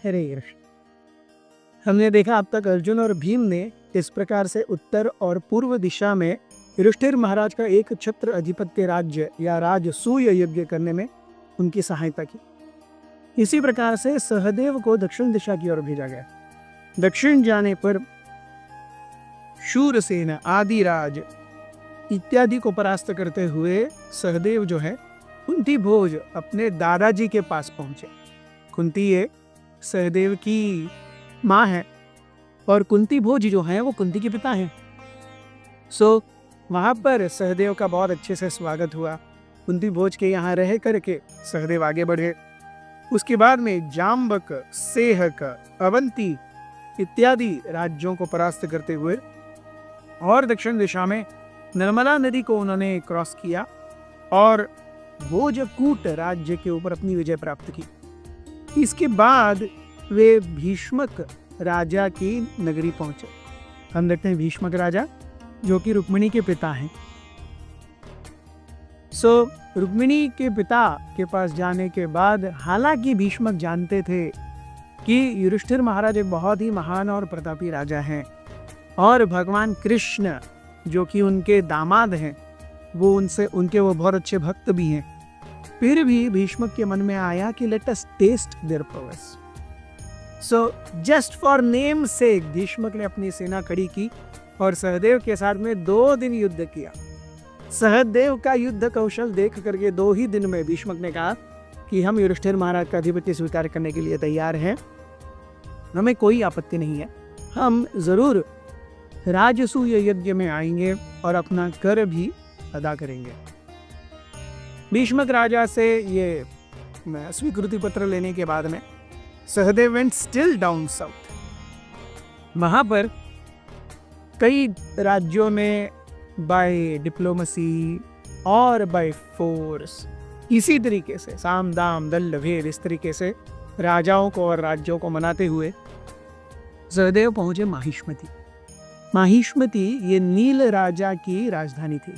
हरे कृष्ण। हमने देखा अब तक अर्जुन और भीम ने इस प्रकार से उत्तर और पूर्व दिशा में युधिष्ठिर महाराज का एक छत्र अधिपत्य राज्य या राजसूय यज्ञ करने में उनकी सहायता की। इसी प्रकार से सहदेव को दक्षिण दिशा की ओर भेजा गया। दक्षिण जाने पर शूरसेन, आदिराज इत्यादि को परास्त करते हुए सहदेव जो है कुंती भोज अपने दादाजी के पास पहुंचे। कुंती ये सहदेव की माँ है और कुंती भोज जो है वो कुंती के पिता हैं। वहां पर सहदेव का बहुत अच्छे से स्वागत हुआ। कुंती भोज के यहाँ रह करके सहदेव आगे बढ़े। उसके बाद में जाम्बक, सेहक, अवंती इत्यादि राज्यों को परास्त करते हुए और दक्षिण दिशा में नर्मदा नदी को उन्होंने क्रॉस किया और भोजकूट राज्य के ऊपर अपनी विजय प्राप्त की। इसके बाद वे भीष्मक राजा की नगरी पहुंचे। हम देखते हैं भीष्मक राजा जो कि रुक्मिणी के पिता हैं। रुक्मिणी के पिता के पास जाने के बाद हालांकि भीष्मक जानते थे कि युधिष्ठिर महाराज एक बहुत ही महान और प्रतापी राजा हैं और भगवान कृष्ण जो कि उनके दामाद हैं वो वो बहुत अच्छे भक्त भी हैं, फिर भी भीष्मक के मन में आया कि let us test their progress. Just for name sake भीष्मक ने अपनी सेना खड़ी की और सहदेव के साथ में 2 दिन युद्ध किया। सहदेव का युद्ध कौशल देख करके 2 ही दिन में भीष्मक ने कहा कि हम युधिष्ठिर महाराज का अधिपत्य स्वीकार करने के लिए तैयार हैं, हमें कोई आपत्ति नहीं है, हम जरूर राजसूय यज्ञ में आएंगे और अपना कर भी अदा करेंगे। भीष्मक राजा से ये स्वीकृति पत्र लेने के बाद में Sahadev went still down south. वहां पर कई राज्यों में बाय डिप्लोमेसी और बाय फोर्स इसी तरीके से साम दाम दंड भेद इस तरीके से राजाओं को और राज्यों को मनाते हुए सहदेव पहुंचे माहिष्मति। माहिष्मति ये नील राजा की राजधानी थी।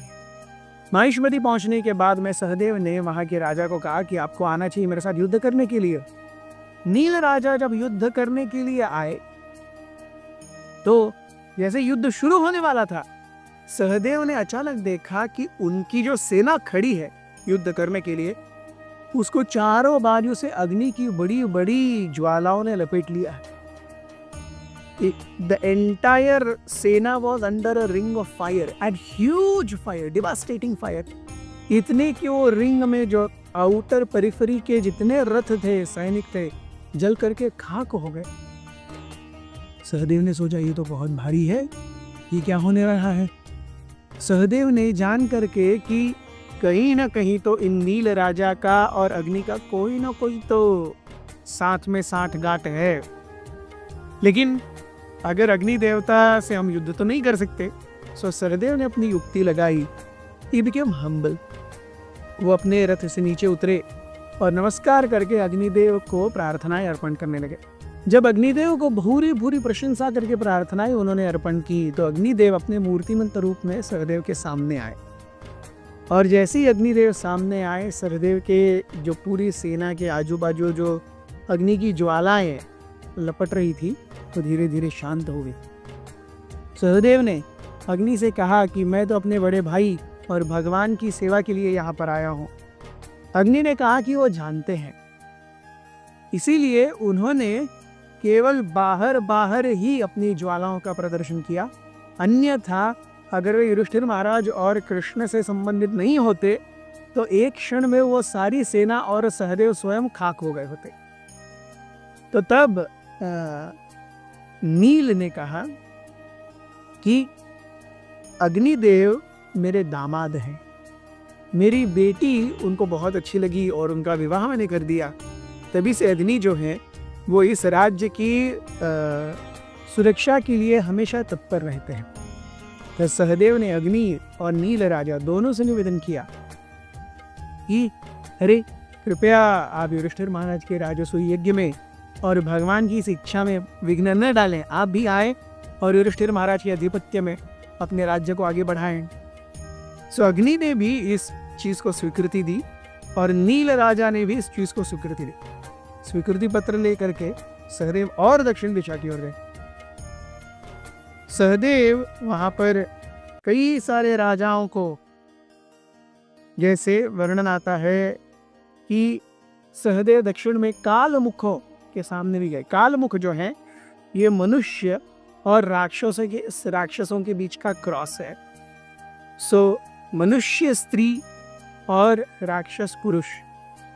माहिष्मति पहुंचने के बाद में सहदेव ने वहां के राजा को कहा कि आपको आना चाहिए मेरे साथ युद्ध करने के लिए। नील राजा जब युद्ध करने के लिए आए तो जैसे युद्ध शुरू होने वाला था, सहदेव ने अचानक देखा कि उनकी जो सेना खड़ी है युद्ध करने के लिए, उसको चारों बाजू से अग्नि की बड़ी बड़ी ज्वालाओं ने लपेट लिया है। The entire सेना was under a ring of fire and huge fire, devastating fire. इतने कि वो रिंग में जो आउटर पेरिफेरी के जितने रथ थे, सैनिक थे, जल करके खाक हो गए। सहदेव ने सोचा ये तो बहुत भारी है, ये क्या होने रहा है। सहदेव ने जान करके कि कहीं ना कहीं तो इन नील राजा का और अग्नि का कोई ना कोई तो साथ में साठगांठ है, लेकिन अगर अग्नि देवता से हम युद्ध तो नहीं कर सकते। सहदेव ने अपनी युक्ति लगाई। He became humble। वो अपने रथ से नीचे उतरे और नमस्कार करके अग्निदेव को प्रार्थनाएं अर्पण करने लगे। जब अग्निदेव को भूरी भूरी प्रशंसा करके प्रार्थनाएं उन्होंने अर्पण की तो अग्निदेव अपने मूर्तिमंत रूप में सहदेव के सामने आए और जैसे ही अग्निदेव सामने आए, सहदेव के जो पूरी सेना के आजू बाजू जो अग्नि की ज्वालाएं लपट रही थी तो धीरे धीरे शांत हो गई। सहदेव ने अग्नि से कहा कि मैं तो अपने बड़े भाई और भगवान की सेवा के लिए यहाँ पर आया हूँ। अग्नि ने कहा कि वो जानते हैं, इसीलिए उन्होंने केवल बाहर बाहर ही अपनी ज्वालाओं का प्रदर्शन किया, अन्यथा अगर वे युधिष्ठिर महाराज और कृष्ण से संबंधित नहीं होते तो एक क्षण में वो सारी सेना और सहदेव स्वयं खाक हो गए होते। तो तब नील ने कहा कि अग्निदेव मेरे दामाद हैं, मेरी बेटी उनको बहुत अच्छी लगी और उनका विवाह मैंने कर दिया। तभी से अग्नि जो है वो इस राज्य की सुरक्षा के लिए हमेशा तत्पर रहते हैं। तो सहदेव ने अग्नि और नील राजा दोनों से निवेदन किया कि अरे कृपया आप युधिष्ठिर महाराज के राजसूय यज्ञ में और भगवान की इस इच्छा में विघ्न न डालें, आप भी आए और युधिष्ठिर महाराज के अधिपत्य में अपने राज्य को आगे बढ़ाएं। अग्नि ने भी इस चीज को स्वीकृति दी और नील राजा ने भी इस चीज को स्वीकृति दी। स्वीकृति पत्र लेकर के सहदेव और दक्षिण दिशा की ओर गए। सहदेव वहां पर कई सारे राजाओं को, जैसे वर्णन आता है कि सहदेव दक्षिण में कालमुखों के सामने भी गए। कालमुख जो है ये मनुष्य और राक्षसों के बीच का क्रॉस है। सो मनुष्य स्त्री और राक्षस पुरुष,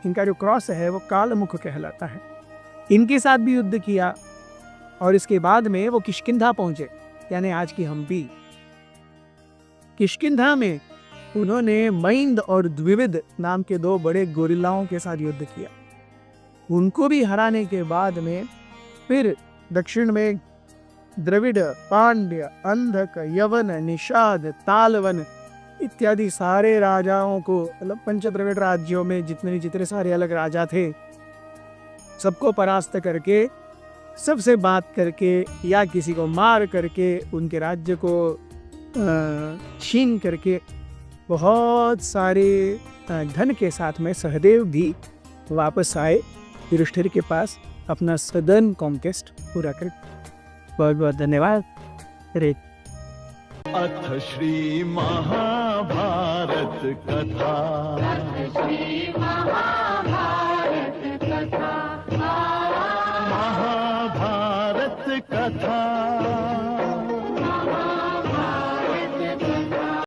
इनका जो क्रॉस है वो कालमुख कहलाता है। इनके साथ भी युद्ध किया और इसके बाद में वो किष्किंधा पहुंचे, यानी आज की हम्पी। किष्किंधा में उन्होंने मैंद और द्विविद नाम के दो बड़े गोरिल्लाओं के साथ युद्ध किया। उनको भी हराने के बाद में फिर दक्षिण में द्रविड़, पांड्य, अंधक, यवन, निषाद, तालवन इत्यादि सारे राजाओं को, मतलब पंचद्रविड़ राज्यों में जितने सारे अलग राजा थे, सबको परास्त करके, सबसे बात करके या किसी को मार करके, उनके राज्य को छीन करके बहुत सारे धन के साथ में सहदेव भी वापस आए युधिष्ठिर के पास अपना सदर्न कॉन्क्वेस्ट पूरा कर। बहुत बहुत धन्यवाद। रे अथ श्री महाभारत कथा।